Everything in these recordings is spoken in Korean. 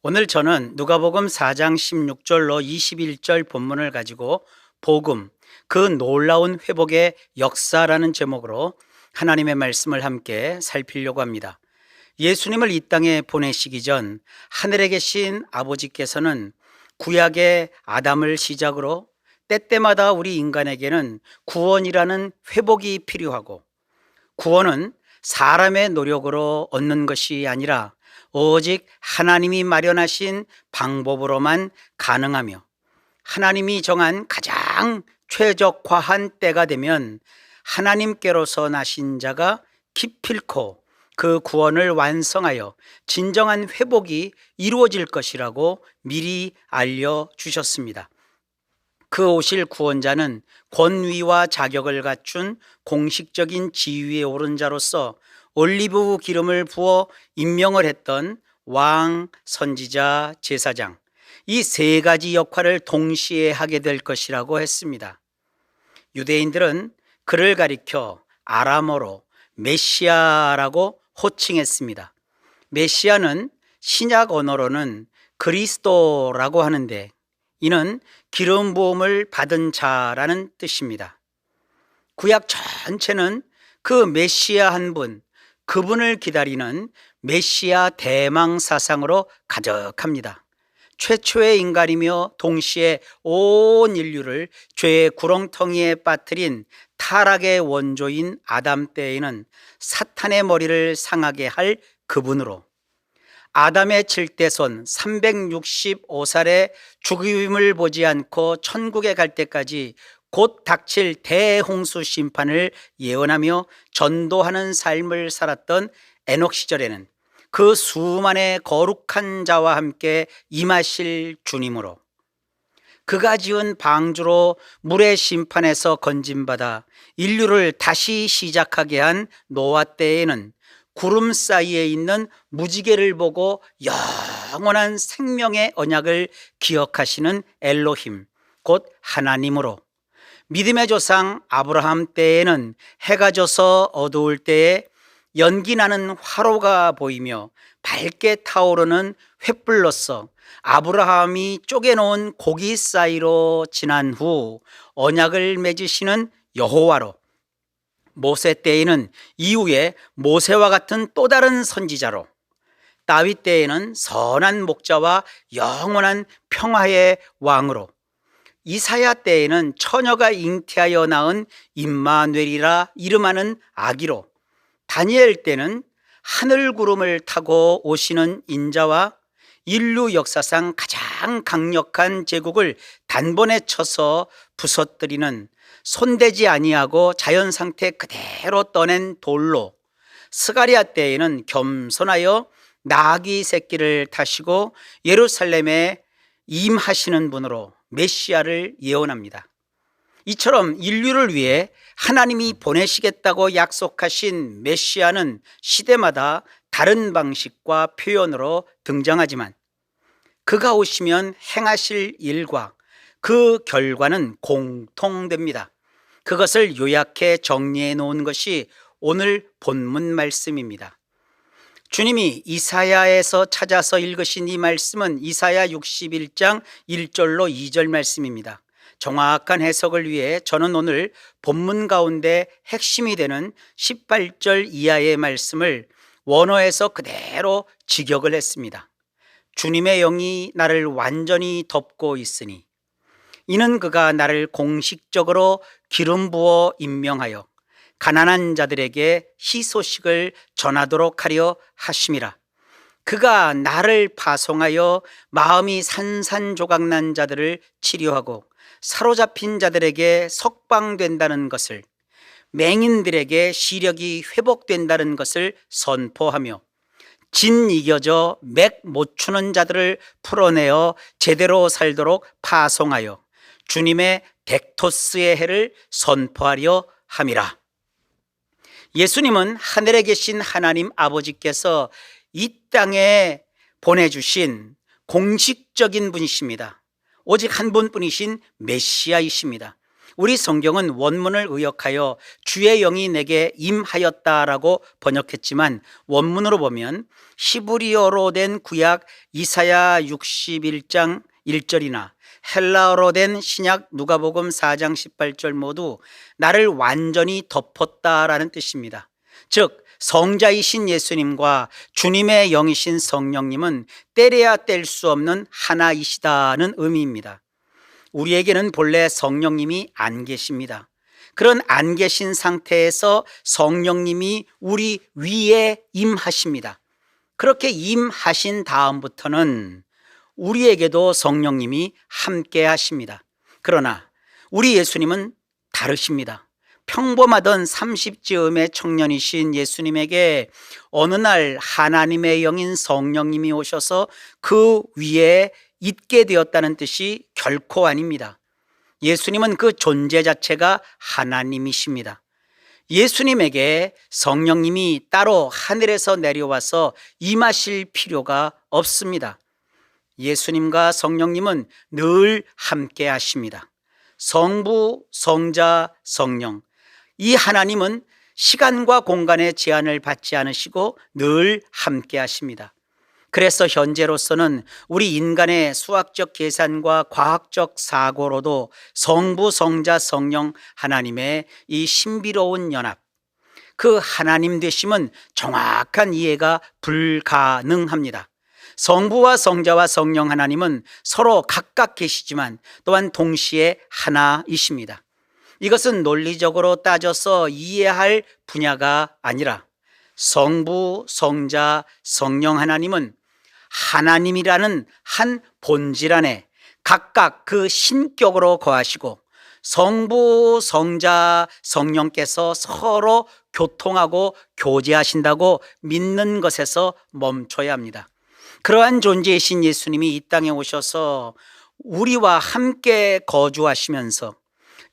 오늘 저는 누가복음 4장 16절로 21절 본문을 가지고 복음, 그 놀라운 회복의 역사라는 제목으로 하나님의 말씀을 함께 살피려고 합니다. 예수님을 이 땅에 보내시기 전 하늘에 계신 아버지께서는 구약의 아담을 시작으로 때때마다 우리 인간에게는 구원이라는 회복이 필요하고, 구원은 사람의 노력으로 얻는 것이 아니라 오직 하나님이 마련하신 방법으로만 가능하며, 하나님이 정한 가장 최적화한 때가 되면 하나님께로서 나신 자가 기필코 그 구원을 완성하여 진정한 회복이 이루어질 것이라고 미리 알려주셨습니다. 그 오실 구원자는 권위와 자격을 갖춘 공식적인 지위에 오른 자로서 올리브 기름을 부어 임명을 했던 왕, 선지자, 제사장, 이 세 가지 역할을 동시에 하게 될 것이라고 했습니다. 유대인들은 그를 가리켜 아람어로 메시아라고 호칭했습니다. 메시아는 신약 언어로는 그리스도라고 하는데, 이는 기름 부음을 받은 자라는 뜻입니다. 구약 전체는 그 메시아 한 분, 그분을 기다리는 메시아 대망 사상으로 가득합니다. 최초의 인간이며 동시에 온 인류를 죄의 구렁텅이에 빠뜨린 타락의 원조인 아담 때에는 사탄의 머리를 상하게 할 그분으로, 아담의 칠대손 365살의 죽임을 보지 않고 천국에 갈 때까지 곧 닥칠 대홍수 심판을 예언하며 전도하는 삶을 살았던 에녹 시절에는 그 수만의 거룩한 자와 함께 임하실 주님으로, 그가 지은 방주로 물의 심판에서 건짐받아 인류를 다시 시작하게 한 노아 때에는 구름 사이에 있는 무지개를 보고 영원한 생명의 언약을 기억하시는 엘로힘, 곧 하나님으로, 믿음의 조상 아브라함 때에는 해가 져서 어두울 때에 연기 나는 화로가 보이며 밝게 타오르는 횃불로서 아브라함이 쪼개놓은 고기 사이로 지난 후 언약을 맺으시는 여호와로, 모세 때에는 이후에 모세와 같은 또 다른 선지자로, 다윗 때에는 선한 목자와 영원한 평화의 왕으로, 이사야 때에는 처녀가 잉태하여 낳은 임마누엘이라 이름하는 아기로, 다니엘 때는 하늘 구름을 타고 오시는 인자와 인류 역사상 가장 강력한 제국을 단번에 쳐서 부서뜨리는 손대지 아니하고 자연 상태 그대로 떠낸 돌로, 스가랴 때에는 겸손하여 나귀 새끼를 타시고 예루살렘에 임하시는 분으로 메시아를 예언합니다. 이처럼 인류를 위해 하나님이 보내시겠다고 약속하신 메시아는 시대마다 다른 방식과 표현으로 등장하지만, 그가 오시면 행하실 일과 그 결과는 공통됩니다. 그것을 요약해 정리해 놓은 것이 오늘 본문 말씀입니다. 주님이 이사야에서 찾아서 읽으신 이 말씀은 이사야 61장 1절로 2절 말씀입니다. 정확한 해석을 위해 저는 오늘 본문 가운데 핵심이 되는 18절 이하의 말씀을 원어에서 그대로 직역을 했습니다. 주님의 영이 나를 완전히 덮고 있으니 이는 그가 나를 공식적으로 기름 부어 임명하여 가난한 자들에게 희소식을 전하도록 하려 하심이라. 그가 나를 파송하여 마음이 산산조각난 자들을 치료하고 사로잡힌 자들에게 석방된다는 것을, 맹인들에게 시력이 회복된다는 것을 선포하며 진 이겨져 맥 못 추는 자들을 풀어내어 제대로 살도록 파송하여 주님의 덱토스의 해를 선포하려 함이라. 예수님은 하늘에 계신 하나님 아버지께서 이 땅에 보내주신 공식적인 분이십니다. 오직 한 분뿐이신 메시아이십니다. 우리 성경은 원문을 의역하여 주의 영이 내게 임하였다라고 번역했지만 원문으로 보면 히브리어로 된 구약 이사야 61장 1절이나 헬라어로 된 신약 누가복음 4장 18절 모두 나를 완전히 덮었다라는 뜻입니다. 즉 성자이신 예수님과 주님의 영이신 성령님은 떼려야 뗄 수 없는 하나이시다는 의미입니다. 우리에게는 본래 성령님이 안 계십니다. 그런 안 계신 상태에서 성령님이 우리 위에 임하십니다. 그렇게 임하신 다음부터는 우리에게도 성령님이 함께 하십니다. 그러나 우리 예수님은 다르십니다. 평범하던 30즈음의 청년이신 예수님에게 어느 날 하나님의 영인 성령님이 오셔서 그 위에 있게 되었다는 뜻이 결코 아닙니다. 예수님은 그 존재 자체가 하나님이십니다. 예수님에게 성령님이 따로 하늘에서 내려와서 임하실 필요가 없습니다. 예수님과 성령님은 늘 함께 하십니다. 성부, 성자, 성령, 이 하나님은 시간과 공간의 제한을 받지 않으시고 늘 함께 하십니다. 그래서 현재로서는 우리 인간의 수학적 계산과 과학적 사고로도 성부, 성자, 성령 하나님의 이 신비로운 연합, 그 하나님 되심은 정확한 이해가 불가능합니다. 성부와 성자와 성령 하나님은 서로 각각 계시지만 또한 동시에 하나이십니다. 이것은 논리적으로 따져서 이해할 분야가 아니라 성부, 성자, 성령 하나님은 하나님이라는 한 본질 안에 각각 그 신격으로 거하시고 성부, 성자, 성령께서 서로 교통하고 교제하신다고 믿는 것에서 멈춰야 합니다. 그러한 존재이신 예수님이 이 땅에 오셔서 우리와 함께 거주하시면서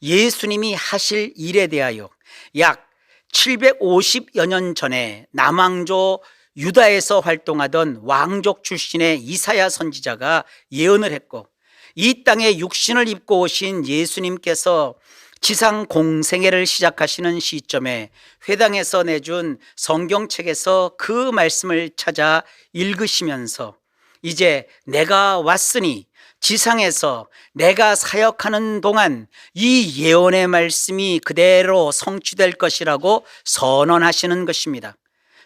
예수님이 하실 일에 대하여 약 750여 년 전에 남왕조 유다에서 활동하던 왕족 출신의 이사야 선지자가 예언을 했고, 이 땅에 육신을 입고 오신 예수님께서 지상 공생애를 시작하시는 시점에 회당에서 내준 성경책에서 그 말씀을 찾아 읽으시면서 이제 내가 왔으니 지상에서 내가 사역하는 동안 이 예언의 말씀이 그대로 성취될 것이라고 선언하시는 것입니다.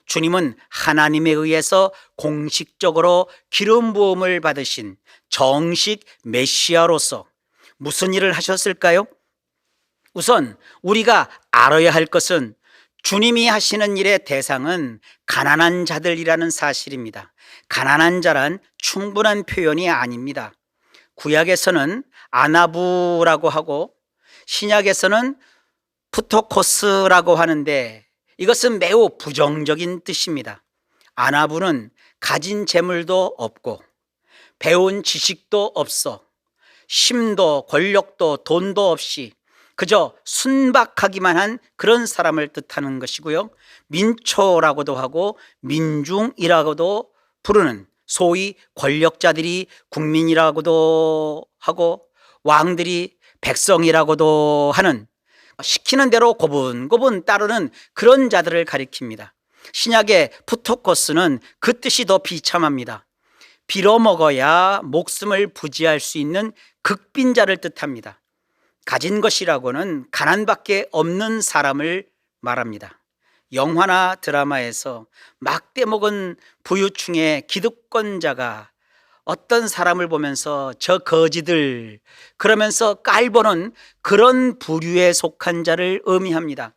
주님은 하나님에 의해서 공식적으로 기름 부음을 받으신 정식 메시아로서 무슨 일을 하셨을까요? 우선 우리가 알아야 할 것은 주님이 하시는 일의 대상은 가난한 자들이라는 사실입니다. 가난한 자란 충분한 표현이 아닙니다. 구약에서는 아나부라고 하고 신약에서는 푸토코스라고 하는데 이것은 매우 부정적인 뜻입니다. 아나부는 가진 재물도 없고 배운 지식도 없어 힘도 권력도 돈도 없이 그저 순박하기만 한 그런 사람을 뜻하는 것이고요. 민초라고도 하고 민중이라고도 부르는 소위 권력자들이 국민이라고도 하고 왕들이 백성이라고도 하는 시키는 대로 고분고분 따르는 그런 자들을 가리킵니다. 신약의 푸토코스는 그 뜻이 더 비참합니다. 빌어먹어야 목숨을 부지할 수 있는 극빈자를 뜻합니다. 가진 것이라고는 가난밖에 없는 사람을 말합니다. 영화나 드라마에서 막대먹은 부유층의 기득권자가 어떤 사람을 보면서 저 거지들 그러면서 깔보는 그런 부류에 속한 자를 의미합니다.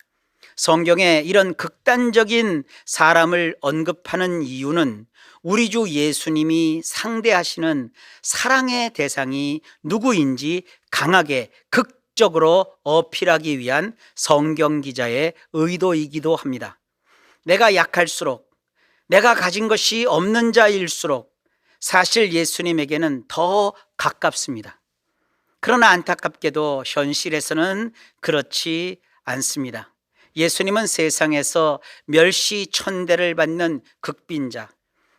성경에 이런 극단적인 사람을 언급하는 이유는 우리 주 예수님이 상대하시는 사랑의 대상이 누구인지 강하게 극적으로 어필하기 위한 성경 기자의 의도이기도 합니다. 내가 약할수록, 내가 가진 것이 없는 자일수록 사실 예수님에게는 더 가깝습니다. 그러나 안타깝게도 현실에서는 그렇지 않습니다. 예수님은 세상에서 멸시천대를 받는 극빈자,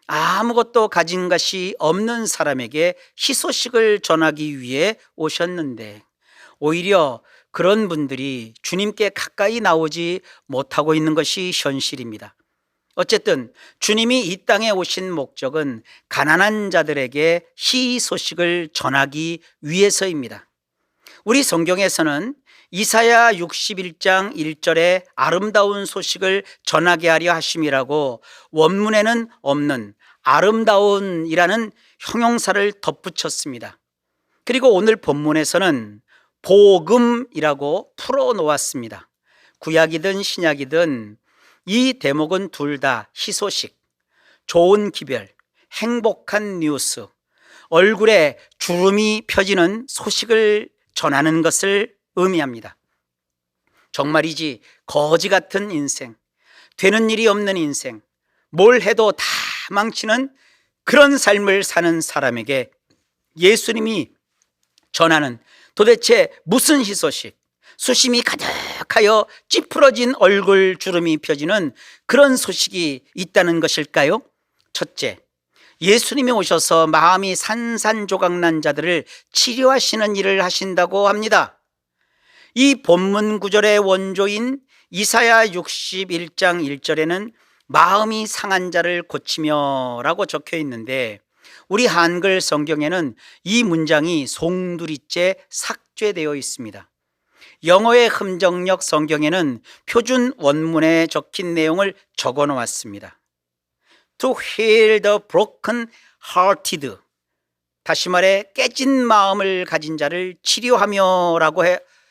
아무것도 가진 것이 없는 사람에게 희소식을 전하기 위해 오셨는데 오히려 그런 분들이 주님께 가까이 나오지 못하고 있는 것이 현실입니다. 어쨌든 주님이 이 땅에 오신 목적은 가난한 자들에게 희소식을 전하기 위해서입니다. 우리 성경에서는 이사야 61장 1절에 아름다운 소식을 전하게 하려 하심이라고 원문에는 없는 아름다운이라는 형용사를 덧붙였습니다. 그리고 오늘 본문에서는 복음이라고 풀어놓았습니다. 구약이든 신약이든 이 대목은 둘 다 희소식, 좋은 기별, 행복한 뉴스, 얼굴에 주름이 펴지는 소식을 전하는 것을 의미합니다. 정말이지 거지 같은 인생, 되는 일이 없는 인생, 뭘 해도 다 망치는 그런 삶을 사는 사람에게 예수님이 전하는 도대체 무슨 희소식, 수심이 가득하여 찌푸러진 얼굴 주름이 펴지는 그런 소식이 있다는 것일까요? 첫째, 예수님이 오셔서 마음이 산산조각난 자들을 치료하시는 일을 하신다고 합니다. 이 본문 구절의 원조인 이사야 61장 1절에는 마음이 상한 자를 고치며 라고 적혀 있는데 우리 한글 성경에는 이 문장이 송두리째 삭제되어 있습니다. 영어의 흠정력 성경에는 표준 원문에 적힌 내용을 적어 놓았습니다. To heal the broken hearted, 다시 말해 깨진 마음을 가진 자를 치료하며 라고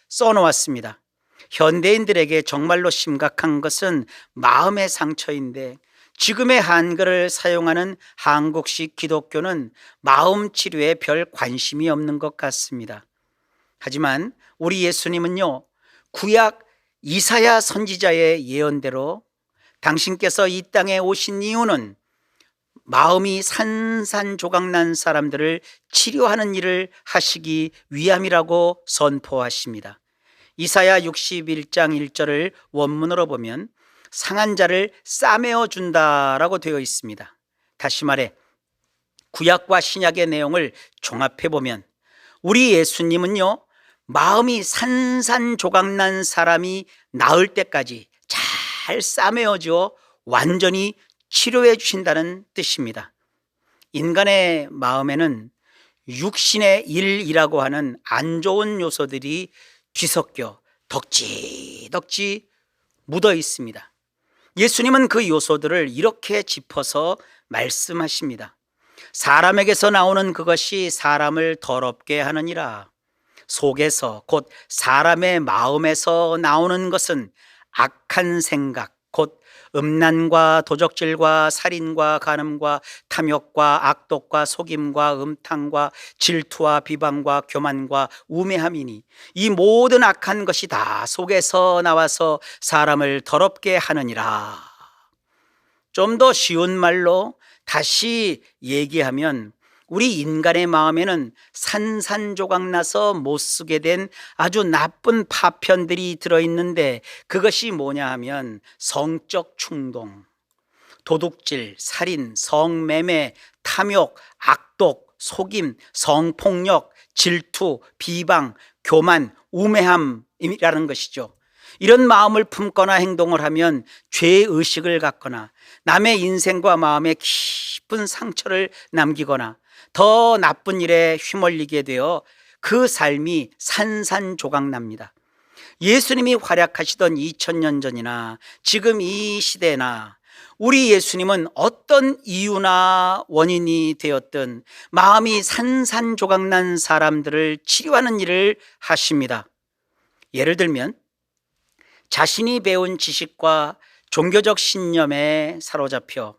써놓았습니다. 현대인들에게 정말로 심각한 것은 마음의 상처인데 지금의 한글을 사용하는 한국식 기독교는 마음 치료에 별 관심이 없는 것 같습니다. 하지만 우리 예수님은요, 구약 이사야 선지자의 예언대로 당신께서 이 땅에 오신 이유는 마음이 산산조각난 사람들을 치료하는 일을 하시기 위함이라고 선포하십니다. 이사야 61장 1절을 원문으로 보면 상한 자를 싸매어 준다라고 되어 있습니다. 다시 말해 구약과 신약의 내용을 종합해 보면 우리 예수님은요, 마음이 산산조각난 사람이 나을 때까지 잘 싸매어 주어 완전히 치료해 주신다는 뜻입니다. 인간의 마음에는 육신의 일이라고 하는 안 좋은 요소들이 뒤섞여 덕지덕지 묻어 있습니다. 예수님은 그 요소들을 이렇게 짚어서 말씀하십니다. 사람에게서 나오는 그것이 사람을 더럽게 하느니라. 속에서 곧 사람의 마음에서 나오는 것은 악한 생각, 곧 음란과 도적질과 살인과 간음과 탐욕과 악독과 속임과 음탕과 질투와 비방과 교만과 우매함이니 이 모든 악한 것이 다 속에서 나와서 사람을 더럽게 하느니라. 좀 더 쉬운 말로 다시 얘기하면 우리 인간의 마음에는 산산조각나서 못쓰게 된 아주 나쁜 파편들이 들어있는데 그것이 뭐냐 하면 성적 충동, 도둑질, 살인, 성매매, 탐욕, 악독, 속임, 성폭력, 질투, 비방, 교만, 우매함이라는 것이죠. 이런 마음을 품거나 행동을 하면 죄의식을 갖거나 남의 인생과 마음에 깊은 상처를 남기거나 더 나쁜 일에 휘말리게 되어 그 삶이 산산조각납니다. 예수님이 활약하시던 2000년 전이나 지금 이 시대나 우리 예수님은 어떤 이유나 원인이 되었든 마음이 산산조각난 사람들을 치료하는 일을 하십니다. 예를 들면 자신이 배운 지식과 종교적 신념에 사로잡혀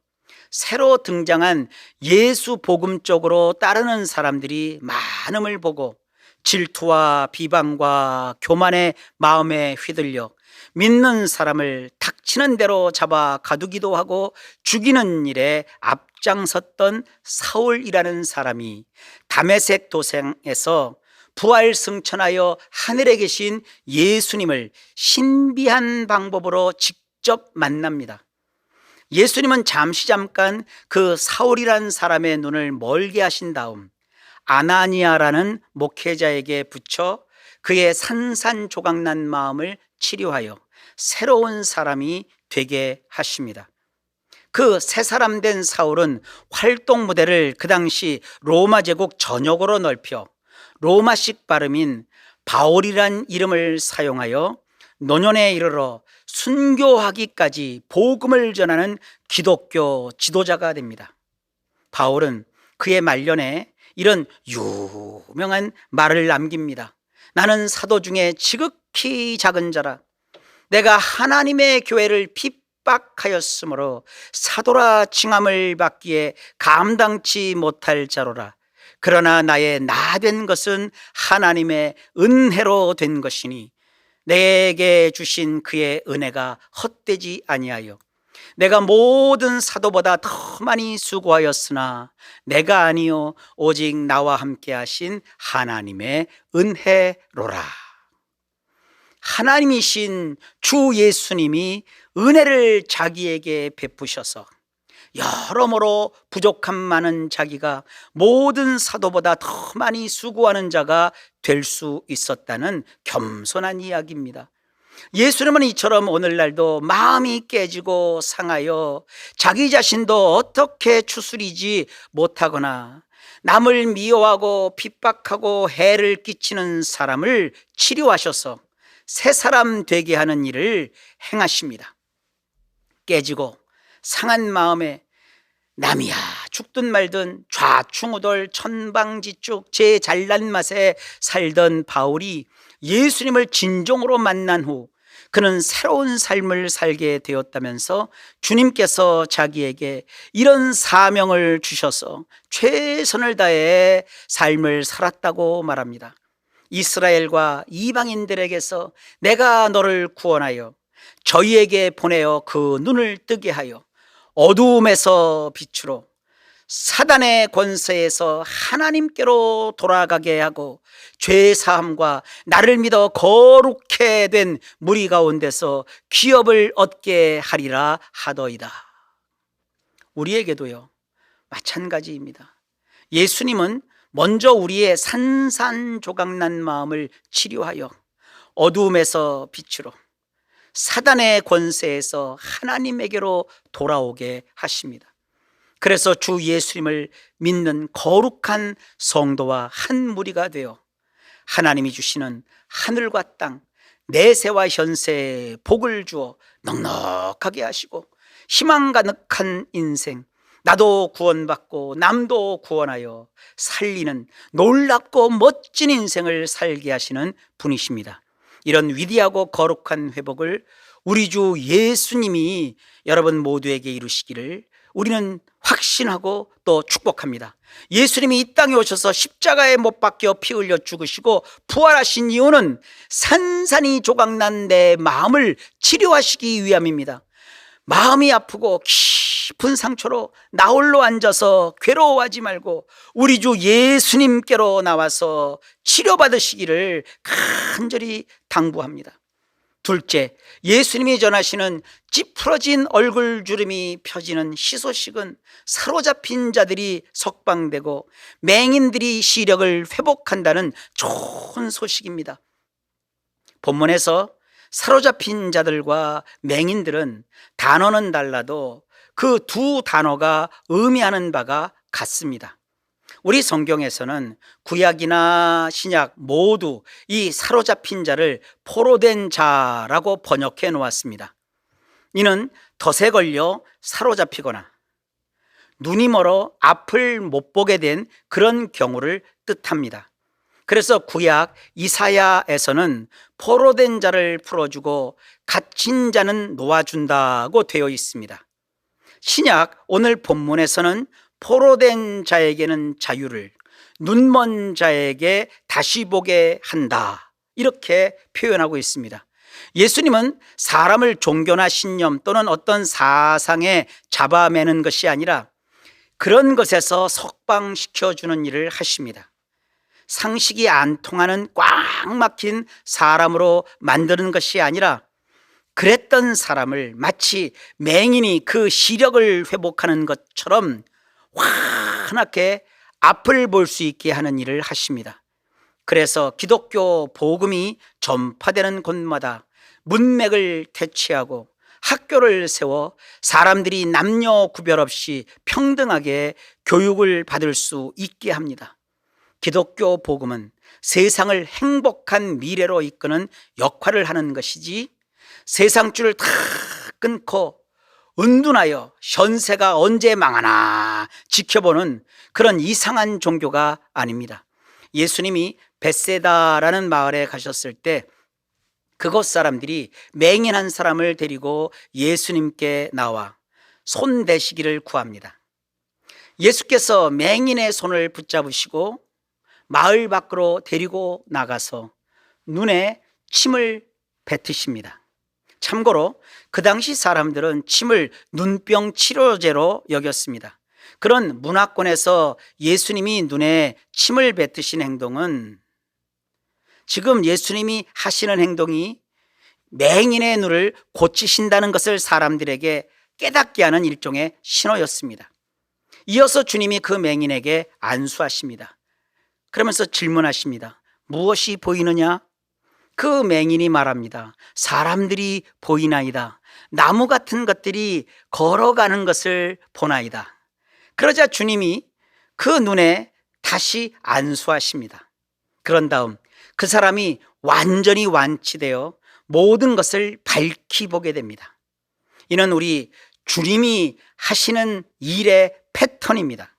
새로 등장한 예수 복음 쪽으로 따르는 사람들이 많음을 보고 질투와 비방과 교만의 마음에 휘둘려 믿는 사람을 닥치는 대로 잡아 가두기도 하고 죽이는 일에 앞장섰던 사울이라는 사람이 다메섹 도상에서 부활 승천하여 하늘에 계신 예수님을 신비한 방법으로 직접 만납니다. 예수님은 잠깐 그 사울이라는 사람의 눈을 멀게 하신 다음 아나니아라는 목회자에게 붙여 그의 산산조각난 마음을 치료하여 새로운 사람이 되게 하십니다. 그 새 사람 된 사울은 활동 무대를 그 당시 로마 제국 전역으로 넓혀 로마식 발음인 바울이란 이름을 사용하여 노년에 이르러 순교하기까지 복음을 전하는 기독교 지도자가 됩니다. 바울은 그의 말년에 이런 유명한 말을 남깁니다. 나는 사도 중에 지극히 작은 자라. 내가 하나님의 교회를 핍박하였으므로 사도라 칭함을 받기에 감당치 못할 자로라. 그러나 나의 나 된 것은 하나님의 은혜로 된 것이니 내게 주신 그의 은혜가 헛되지 아니하여 내가 모든 사도보다 더 많이 수고하였으나 내가 아니요 오직 나와 함께 하신 하나님의 은혜로라. 하나님이신 주 예수님이 은혜를 자기에게 베푸셔서 여러모로 부족함 많은 자기가 모든 사도보다 더 많이 수고하는 자가 될 수 있었다는 겸손한 이야기입니다. 예수님은 이처럼 오늘날도 마음이 깨지고 상하여 자기 자신도 어떻게 추스리지 못하거나 남을 미워하고 핍박하고 해를 끼치는 사람을 치료하셔서 새 사람 되게 하는 일을 행하십니다. 깨지고 상한 마음에 남이야 죽든 말든 좌충우돌 천방지축 제 잘난 맛에 살던 바울이 예수님을 진정으로 만난 후 그는 새로운 삶을 살게 되었다면서 주님께서 자기에게 이런 사명을 주셔서 최선을 다해 삶을 살았다고 말합니다. 이스라엘과 이방인들에게서 내가 너를 구원하여 저희에게 보내어 그 눈을 뜨게 하여 어두움에서 빛으로 사단의 권세에서 하나님께로 돌아가게 하고 죄사함과 나를 믿어 거룩해 된 무리 가운데서 기업을 얻게 하리라 하더이다. 우리에게도요 마찬가지입니다. 예수님은 먼저 우리의 산산조각난 마음을 치료하여 어두움에서 빛으로 사단의 권세에서 하나님에게로 돌아오게 하십니다. 그래서 주 예수님을 믿는 거룩한 성도와 한 무리가 되어 하나님이 주시는 하늘과 땅, 내세와 현세에 복을 주어 넉넉하게 하시고 희망 가득한 인생, 나도 구원받고 남도 구원하여 살리는 놀랍고 멋진 인생을 살게 하시는 분이십니다. 이런 위대하고 거룩한 회복을 우리 주 예수님이 여러분 모두에게 이루시기를 우리는 확신하고 또 축복합니다. 예수님이 이 땅에 오셔서 십자가에 못 박혀 피 흘려 죽으시고 부활하신 이유는 산산이 조각난 내 마음을 치료하시기 위함입니다. 마음이 아프고 깊은 상처로 나홀로 앉아서 괴로워하지 말고 우리 주 예수님께로 나와서 치료받으시기를 간절히 당부합니다. 둘째, 예수님이 전하시는 찌푸러진 얼굴 주름이 펴지는 희소식은 사로잡힌 자들이 석방되고 맹인들이 시력을 회복한다는 좋은 소식입니다. 본문에서 사로잡힌 자들과 맹인들은 단어는 달라도 그 두 단어가 의미하는 바가 같습니다. 우리 성경에서는 구약이나 신약 모두 이 사로잡힌 자를 포로된 자라고 번역해 놓았습니다. 이는 덫에 걸려 사로잡히거나 눈이 멀어 앞을 못 보게 된 그런 경우를 뜻합니다. 그래서 구약 이사야에서는 포로된 자를 풀어주고 갇힌 자는 놓아준다고 되어 있습니다. 신약 오늘 본문에서는 포로된 자에게는 자유를, 눈먼 자에게 다시 보게 한다, 이렇게 표현하고 있습니다. 예수님은 사람을 종교나 신념 또는 어떤 사상에 잡아매는 것이 아니라 그런 것에서 석방시켜주는 일을 하십니다. 상식이 안 통하는 꽉 막힌 사람으로 만드는 것이 아니라 그랬던 사람을 마치 맹인이 그 시력을 회복하는 것처럼 환하게 앞을 볼 수 있게 하는 일을 하십니다. 그래서 기독교 복음이 전파되는 곳마다 문맥을 퇴치하고 학교를 세워 사람들이 남녀 구별 없이 평등하게 교육을 받을 수 있게 합니다. 기독교 복음은 세상을 행복한 미래로 이끄는 역할을 하는 것이지, 세상줄을 다 끊고 은둔하여 현세가 언제 망하나 지켜보는 그런 이상한 종교가 아닙니다. 예수님이 벳세다라는 마을에 가셨을 때 그곳 사람들이 맹인한 사람을 데리고 예수님께 나와 손 대시기를 구합니다. 예수께서 맹인의 손을 붙잡으시고 마을 밖으로 데리고 나가서 눈에 침을 뱉으십니다. 참고로 그 당시 사람들은 침을 눈병 치료제로 여겼습니다. 그런 문화권에서 예수님이 눈에 침을 뱉으신 행동은 지금 예수님이 하시는 행동이 맹인의 눈을 고치신다는 것을 사람들에게 깨닫게 하는 일종의 신호였습니다. 이어서 주님이 그 맹인에게 안수하십니다. 그러면서 질문하십니다. 무엇이 보이느냐? 그 맹인이 말합니다. 사람들이 보이나이다. 나무 같은 것들이 걸어가는 것을 보나이다. 그러자 주님이 그 눈에 다시 안수하십니다. 그런 다음 그 사람이 완전히 완치되어 모든 것을 밝히 보게 됩니다. 이는 우리 주님이 하시는 일의 패턴입니다.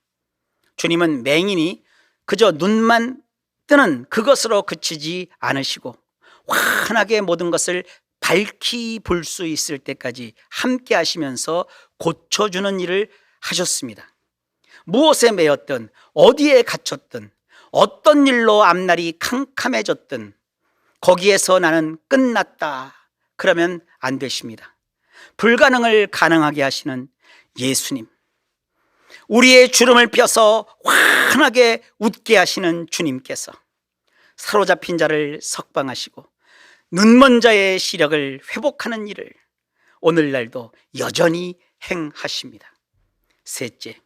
주님은 맹인이 그저 눈만 뜨는 그것으로 그치지 않으시고 환하게 모든 것을 밝히 볼 수 있을 때까지 함께 하시면서 고쳐주는 일을 하셨습니다. 무엇에 매였든 어디에 갇혔든 어떤 일로 앞날이 캄캄해졌든 거기에서 나는 끝났다 그러면 안 되십니다. 불가능을 가능하게 하시는 예수님, 우리의 주름을 펴서 환하게 웃게 하시는 주님께서 사로잡힌 자를 석방하시고 눈먼 자의 시력을 회복하는 일을 오늘날도 여전히 행하십니다. 셋째,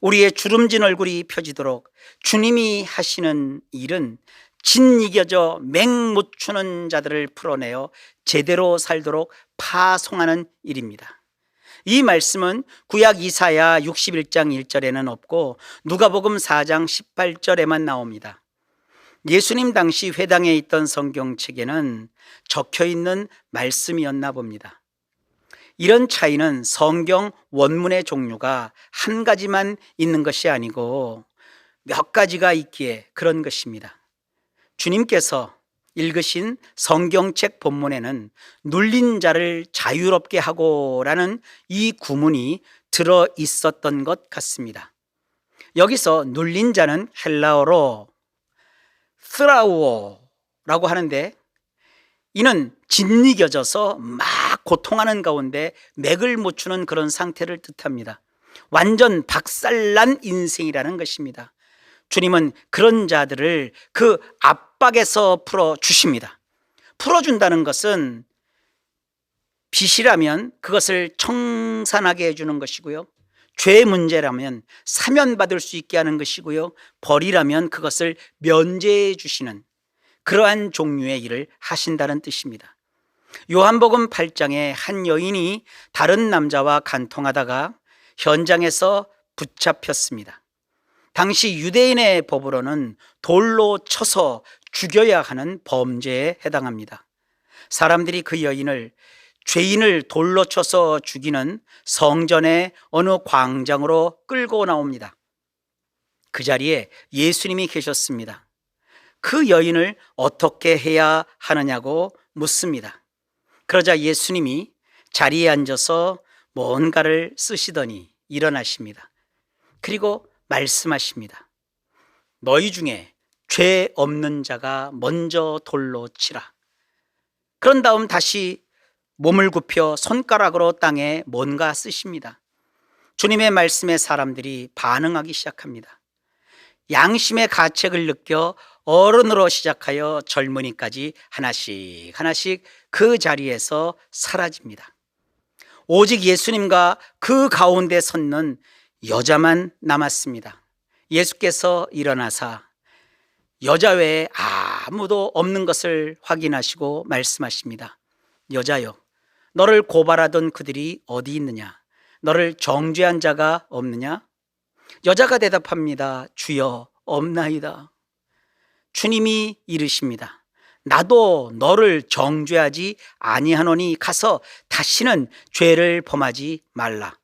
우리의 주름진 얼굴이 펴지도록 주님이 하시는 일은 짓이겨져 맹 못 추는 자들을 풀어내어 제대로 살도록 파송하는 일입니다. 이 말씀은 구약 이사야 61장 1절에는 없고 누가복음 4장 18절에만 나옵니다. 예수님 당시 회당에 있던 성경책에는 적혀있는 말씀이었나 봅니다. 이런 차이는 성경 원문의 종류가 한 가지만 있는 것이 아니고 몇 가지가 있기에 그런 것입니다. 주님께서 읽으신 성경책 본문에는 눌린 자를 자유롭게 하고라는 이 구문이 들어 있었던 것 같습니다. 여기서 눌린 자는 헬라어로 스라우오라고 하는데, 이는 짓이겨져서 막 고통하는 가운데 맥을 못 추는 그런 상태를 뜻합니다. 완전 박살난 인생이라는 것입니다. 주님은 그런 자들을 그 압박에서 풀어주십니다. 풀어준다는 것은 빚이라면 그것을 청산하게 해주는 것이고요, 죄 문제라면 사면받을 수 있게 하는 것이고요, 벌이라면 그것을 면제해 주시는 그러한 종류의 일을 하신다는 뜻입니다. 요한복음 8장에 한 여인이 다른 남자와 간통하다가 현장에서 붙잡혔습니다. 당시 유대인의 법으로는 돌로 쳐서 죽여야 하는 범죄에 해당합니다. 사람들이 그 여인을 죄인을 돌로 쳐서 죽이는 성전의 어느 광장으로 끌고 나옵니다. 그 자리에 예수님이 계셨습니다. 그 여인을 어떻게 해야 하느냐고 묻습니다. 그러자 예수님이 자리에 앉아서 뭔가를 쓰시더니 일어나십니다. 그리고 말씀하십니다. 너희 중에 죄 없는 자가 먼저 돌로 치라. 그런 다음 다시 몸을 굽혀 손가락으로 땅에 뭔가 쓰십니다. 주님의 말씀에 사람들이 반응하기 시작합니다. 양심의 가책을 느껴 어른으로 시작하여 젊은이까지 하나씩 하나씩 그 자리에서 사라집니다. 오직 예수님과 그 가운데 섰는 여자만 남았습니다. 예수께서 일어나사 여자 외에 아무도 없는 것을 확인하시고 말씀하십니다. 여자여, 너를 고발하던 그들이 어디 있느냐? 너를 정죄한 자가 없느냐? 여자가 대답합니다. 주여, 없나이다. 주님이 이르십니다. 나도 너를 정죄하지 아니하노니 가서 다시는 죄를 범하지 말라.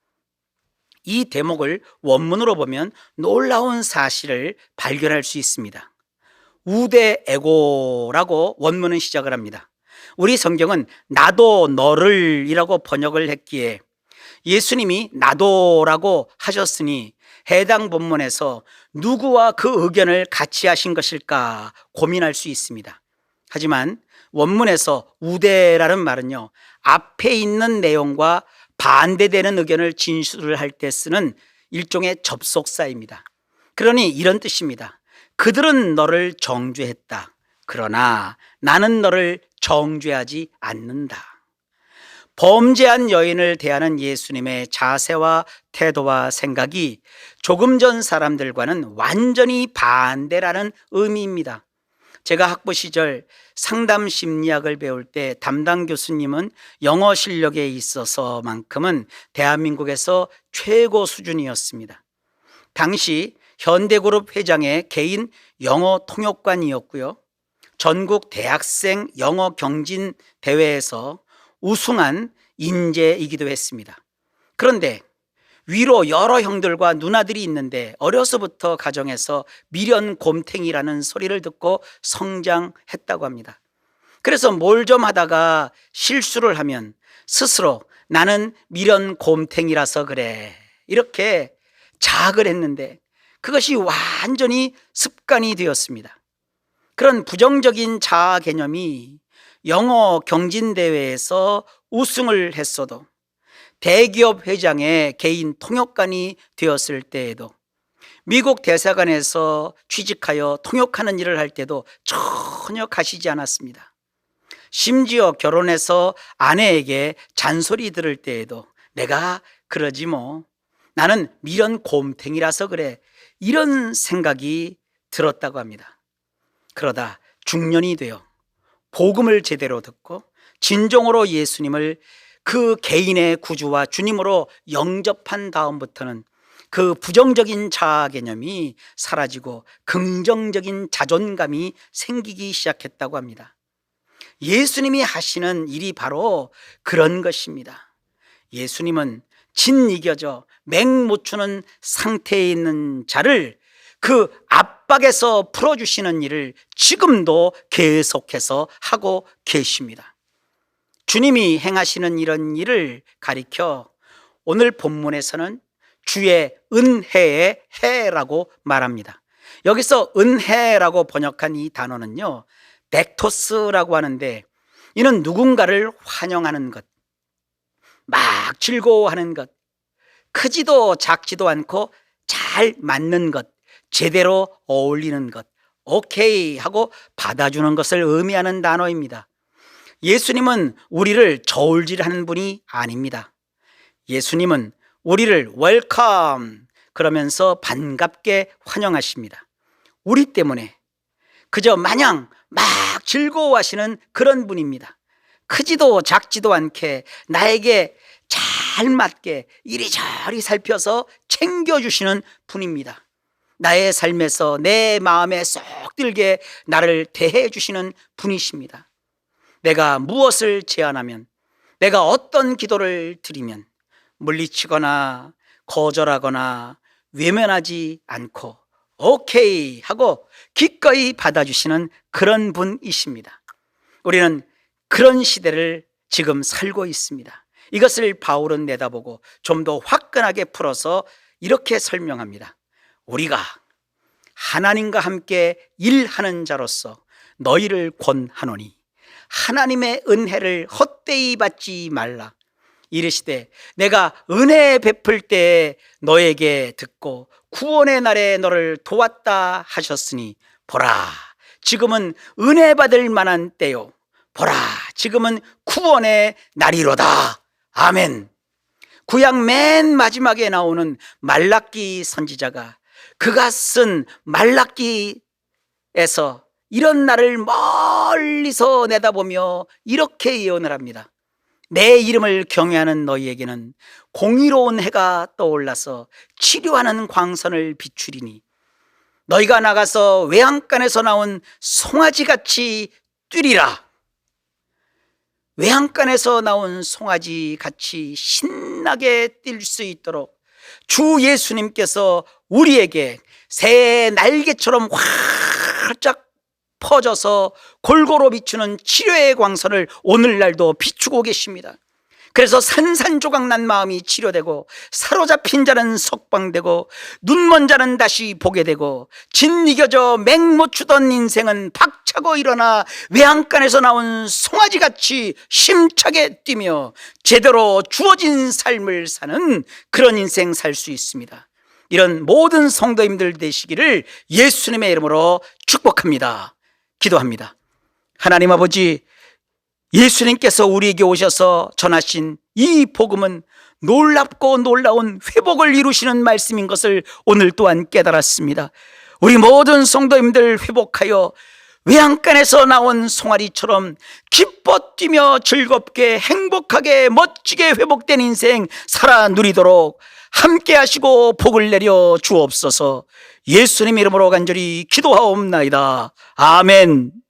이 대목을 원문으로 보면 놀라운 사실을 발견할 수 있습니다. 우대에고라고 원문은 시작을 합니다. 우리 성경은 나도 너를 이라고 번역을 했기에 예수님이 나도라고 하셨으니 해당 본문에서 누구와 그 의견을 같이 하신 것일까 고민할 수 있습니다. 하지만 원문에서 우대라는 말은요, 앞에 있는 내용과 반대되는 의견을 진술을 할 때 쓰는 일종의 접속사입니다. 그러니 이런 뜻입니다. 그들은 너를 정죄했다. 그러나 나는 너를 정죄하지 않는다. 범죄한 여인을 대하는 예수님의 자세와 태도와 생각이 조금 전 사람들과는 완전히 반대라는 의미입니다. 제가 학부 시절 상담 심리학을 배울 때 담당 교수님은 영어 실력에 있어서만큼은 대한민국에서 최고 수준이었습니다. 당시 현대그룹 회장의 개인 영어 통역관이었고요. 전국 대학생 영어 경진 대회에서 우승한 인재이기도 했습니다. 그런데 위로 여러 형들과 누나들이 있는데 어려서부터 가정에서 미련 곰탱이라는 소리를 듣고 성장했다고 합니다. 그래서 뭘 좀 하다가 실수를 하면 스스로 나는 미련 곰탱이라서 그래 이렇게 자학을 했는데 그것이 완전히 습관이 되었습니다. 그런 부정적인 자아 개념이 영어 경진대회에서 우승을 했어도 대기업 회장의 개인 통역관이 되었을 때에도 미국 대사관에서 취직하여 통역하는 일을 할 때도 전혀 가시지 않았습니다. 심지어 결혼해서 아내에게 잔소리 들을 때에도 내가 그러지 뭐 나는 미련 곰탱이라서 그래 이런 생각이 들었다고 합니다. 그러다 중년이 되어 복음을 제대로 듣고 진정으로 예수님을 그 개인의 구주와 주님으로 영접한 다음부터는 그 부정적인 자아 개념이 사라지고 긍정적인 자존감이 생기기 시작했다고 합니다. 예수님이 하시는 일이 바로 그런 것입니다. 예수님은 진이겨져 맹 못 추는 상태에 있는 자를 그 압박에서 풀어주시는 일을 지금도 계속해서 하고 계십니다. 주님이 행하시는 이런 일을 가리켜 오늘 본문에서는 주의 은혜의 해라고 말합니다. 여기서 은혜라고 번역한 이 단어는요, 넥토스라고 하는데 이는 누군가를 환영하는 것, 막 즐거워하는 것, 크지도 작지도 않고 잘 맞는 것, 제대로 어울리는 것, 오케이 하고 받아주는 것을 의미하는 단어입니다. 예수님은 우리를 저울질하는 분이 아닙니다. 예수님은 우리를 웰컴 그러면서 반갑게 환영하십니다. 우리 때문에 그저 마냥 막 즐거워하시는 그런 분입니다. 크지도 작지도 않게 나에게 잘 맞게 이리저리 살펴서 챙겨주시는 분입니다. 나의 삶에서 내 마음에 쏙 들게 나를 대해 주시는 분이십니다. 내가 무엇을 제안하면, 내가 어떤 기도를 드리면 물리치거나 거절하거나 외면하지 않고 오케이 하고 기꺼이 받아주시는 그런 분이십니다. 우리는 그런 시대를 지금 살고 있습니다. 이것을 바울은 내다보고 좀 더 화끈하게 풀어서 이렇게 설명합니다. 우리가 하나님과 함께 일하는 자로서 너희를 권하노니 하나님의 은혜를 헛되이 받지 말라. 이르시되 내가 은혜 베풀 때 너에게 듣고 구원의 날에 너를 도왔다 하셨으니 보라 지금은 은혜 받을 만한 때요 보라 지금은 구원의 날이로다. 아멘. 구약 맨 마지막에 나오는 말라기 선지자가 그가 쓴 말라기 이런 날을 멀리서 내다보며 이렇게 예언을 합니다. 내 이름을 경외하는 너희에게는 공의로운 해가 떠올라서 치료하는 광선을 비추리니 너희가 나가서 외양간에서 나온 송아지같이 뛰리라. 외양간에서 나온 송아지같이 신나게 뛸 수 있도록 주 예수님께서 우리에게 새 날개처럼 활짝 퍼져서 골고루 비추는 치료의 광선을 오늘날도 비추고 계십니다. 그래서 산산조각 난 마음이 치료되고 사로잡힌 자는 석방되고 눈먼 자는 다시 보게 되고 짓이겨져 맹못 추던 인생은 박차고 일어나 외양간에서 나온 송아지같이 힘차게 뛰며 제대로 주어진 삶을 사는 그런 인생 살 수 있습니다. 이런 모든 성도님들 되시기를 예수님의 이름으로 축복합니다. 기도합니다. 하나님 아버지, 예수님께서 우리에게 오셔서 전하신 이 복음은 놀랍고 놀라운 회복을 이루시는 말씀인 것을 오늘 또한 깨달았습니다. 우리 모든 성도님들 회복하여 외양간에서 나온 송아리처럼 기뻐 뛰며 즐겁게 행복하게 멋지게 회복된 인생 살아 누리도록 함께 하시고 복을 내려 주옵소서. 예수님 이름으로 간절히 기도하옵나이다. 아멘.